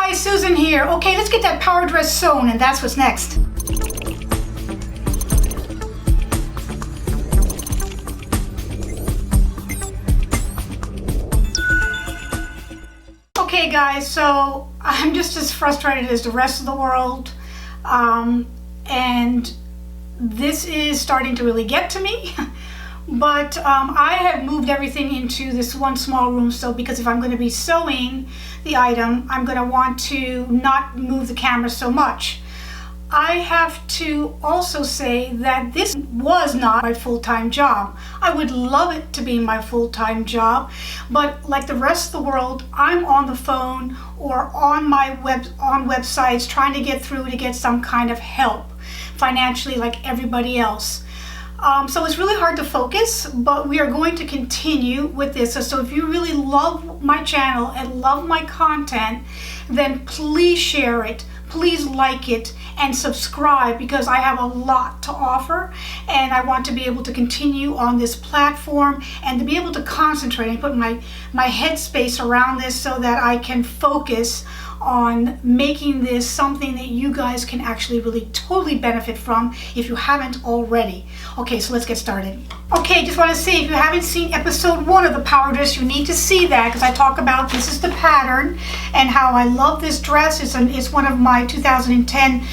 guys, Susan here. Okay, let's get that power dress sewn, and that's what's next. Okay guys, so I'm just as frustrated as the rest of the world, and this is starting to really get to me. But I have moved everything into this one small room, so because if I'm going to be sewing the item, I'm going to want to not move the camera so much. I have to also say that this was not my full-time job. I would love it to be my full-time job, but like the rest of the world, I'm on the phone or on my websites trying to get through to get some kind of help financially like everybody else. So it's really hard to focus, but we are going to continue with this. So if you really love my channel and love my content, then please share it, please like it, and subscribe, because I have a lot to offer and I want to be able to continue on this platform and to be able to concentrate and put my headspace around this so that I can focus on making this something that you guys can actually really totally benefit from if you haven't already. Okay, so let's get started. Okay, just want to say, if you haven't seen episode 1 of the Power Dress, you need to see that, because I talk about this is the pattern and how I love this dress. It's one of my 2010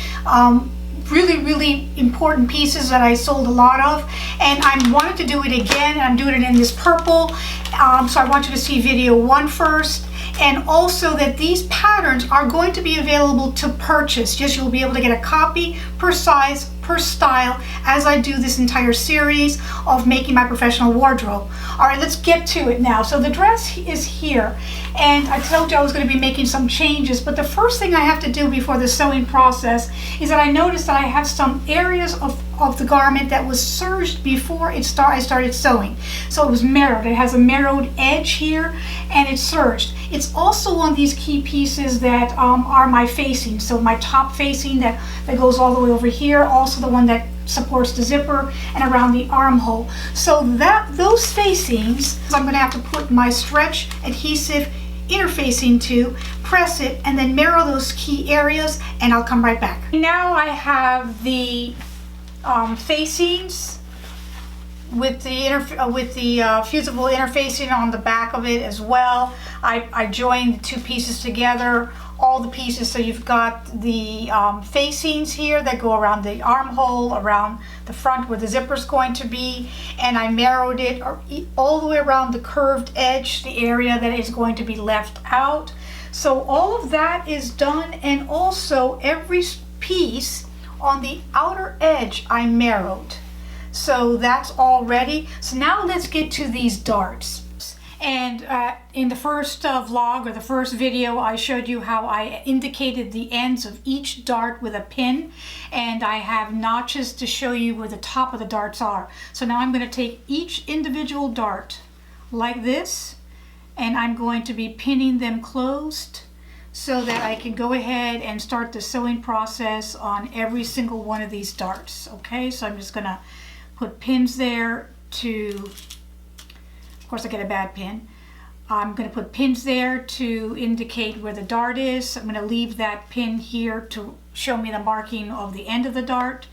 really important pieces that I sold a lot of, and I wanted to do it again, and I'm doing it in this purple. So I want you to see video 1 first. And also that these patterns are going to be available to purchase. Just you'll be able to get a copy per size, per style, as I do this entire series of making my professional wardrobe. All right, let's get to it now. So the dress is here, and I told you I was going to be making some changes, but the first thing I have to do before the sewing process is that I noticed that I have some areas of the garment that was serged before I started sewing. So it was mirrored. It has a mirrored edge here, and it's serged. It's also on these key pieces that are my facing. So my top facing that goes all the way over here, also the one that supports the zipper and around the armhole. So those facings, I'm going to have to put my stretch adhesive interfacing to, press it, and then mirror those key areas, and I'll come right back. Now I have the facings with the fusible interfacing on the back of it as well. I joined the two pieces together, all the pieces, so you've got the facings here that go around the armhole, around the front where the zipper is going to be, and I narrowed it all the way around the curved edge, the area that is going to be left out. So all of that is done, and also every piece on the outer edge I narrowed. So that's all ready. So now let's get to these darts. And in the first vlog, or the first video, I showed you how I indicated the ends of each dart with a pin, and I have notches to show you where the top of the darts are. So now I'm going to take each individual dart like this, and I'm going to be pinning them closed so that I can go ahead and start the sewing process on every single one of these darts. Okay, so I'm just going to put pins there to, of course I get a bad pin. I'm going to put pins there to indicate where the dart is. I'm going to leave that pin here to show me the marking of the end of the dart.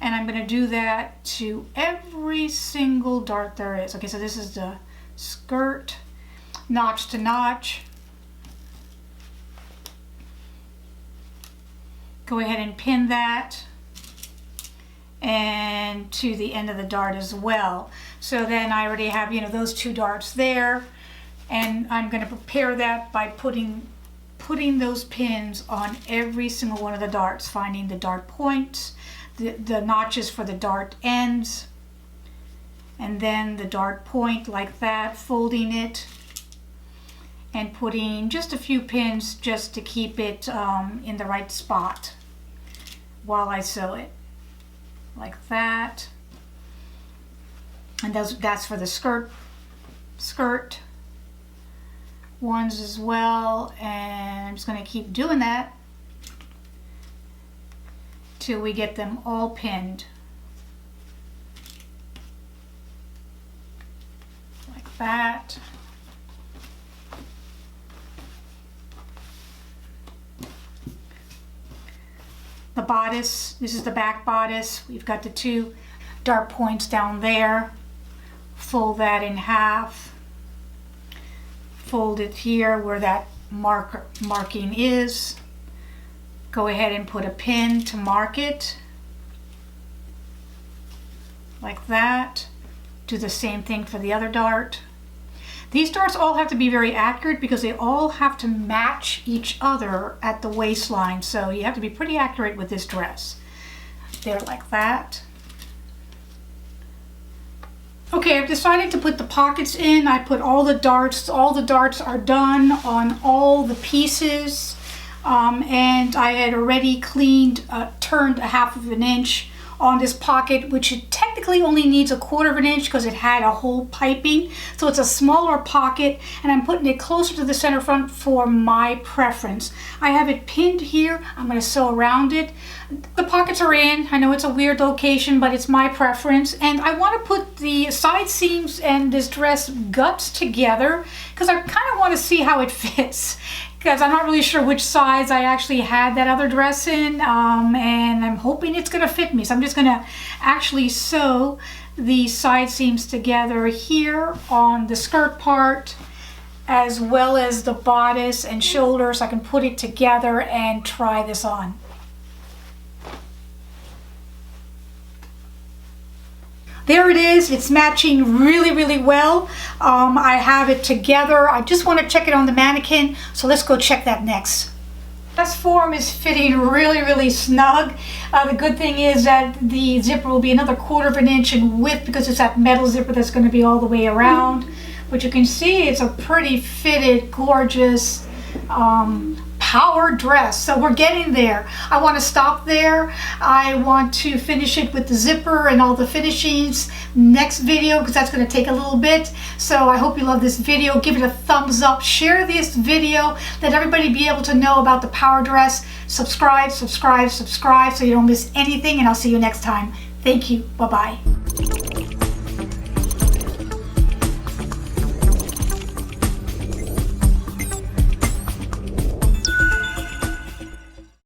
And I'm going to do that to every single dart there is. Okay, so this is the skirt, notch to notch. Go ahead and pin that, and to the end of the dart as well. So then I already have, those two darts there, and I'm going to prepare that by putting those pins on every single one of the darts, finding the dart points, the notches for the dart ends, and then the dart point like that, folding it and putting just a few pins just to keep it in the right spot while I sew it, like that. And that's for the skirt ones as well, and I'm just going to keep doing that till we get them all pinned like that. the bodice. This is the back bodice. We've got the 2 dart points down there. Fold that in half. Fold it here where that marking is. Go ahead and put a pin to mark it. Like that. Do the same thing for the other dart. These darts all have to be very accurate because they all have to match each other at the waistline. So you have to be pretty accurate with this dress. There, like that. Okay, I've decided to put the pockets in. I put all the darts. All the darts are done on all the pieces. And I had already turned a 1/2 inch on this pocket, which it technically only needs 1/4 inch because it had a whole piping. So it's a smaller pocket, and I'm putting it closer to the center front for my preference. I have it pinned here. I'm going to sew around it. The pockets are in. I know it's a weird location, but it's my preference. And I want to put the side seams and this dress guts together because I kind of want to see how it fits. Because I'm not really sure which size I actually had that other dress in, and I'm hoping it's going to fit me. So I'm just going to actually sew the side seams together here on the skirt part, as well as the bodice and shoulders, so I can put it together and try this on. There it is. It's matching really, really well. I have it together. I just want to check it on the mannequin, so let's go check that next. Dress form is fitting really, really snug. The good thing is that the zipper will be another 1/4 inch in width because it's that metal zipper that's going to be all the way around. But you can see it's a pretty fitted, gorgeous power dress. So we're getting there. I want to stop there. I want to finish it with the zipper and all the finishings next video because that's going to take a little bit. So I hope you love this video. Give it a thumbs up. Share this video. Let everybody be able to know about the power dress. Subscribe, subscribe, subscribe so you don't miss anything, and I'll see you next time. Thank you. Bye-bye.